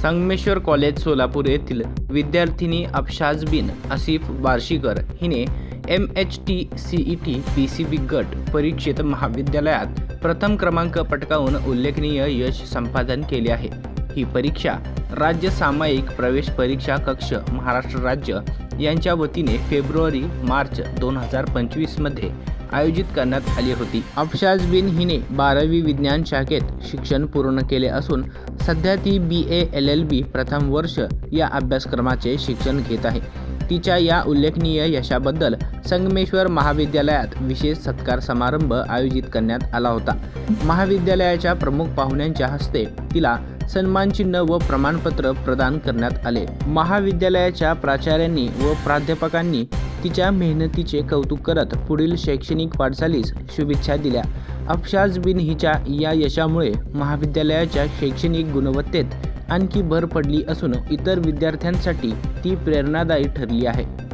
Sangameshwar college Solapur येथील विद्यार्थिनी अफशाज बिन आसिफ बार्शीकर हिने MHT-CET PCB गट परीक्षेत महाविद्यालयात प्रथम क्रमांक पटकावून उल्लेखनीय यश संपादन केले आहे। ही परीक्षा राज्य सामायिक प्रवेश परीक्षा कक्ष महाराष्ट्र राज्य यांच्या वतीने फेब्रुवारी-मार्च 2025 मध्ये आयोजित करण्यात आली होती। अफशाज बिन हिने 12वी विज्ञान शाखेत शिक्षण पूर्ण केले असून सध्या ती BA LLB प्रथम वर्ष या अभ्यासक्रमाचे शिक्षण घेत आहे। तिच्या या उल्लेखनीय यशाबद्दल संगमेश्वर महाविद्यालयात विशेष सत्कार समारंभ आयोजित करण्यात आला होता। महाविद्यालयाच्या प्रमुख पाहुण्यांच्या हस्ते तिला सन्मान चिन्ह व प्रमाणपत्र प्रदान करण्यात आले। महाविद्यालयाच्या प्राचार्यांनी व प्राध्यापकांनी तिच्या मेहनतीचे कौतुक करत पुढील शैक्षणिक वाटचालीस शुभेच्छा दिल्या। अफशाज बिन हिच्या या यशामुळे महाविद्यालयाच्या शैक्षणिक गुणवत्तेत आणखी भर पडली असून इतर विद्यार्थ्यांसाठी ती प्रेरणादायी ठरली आहे।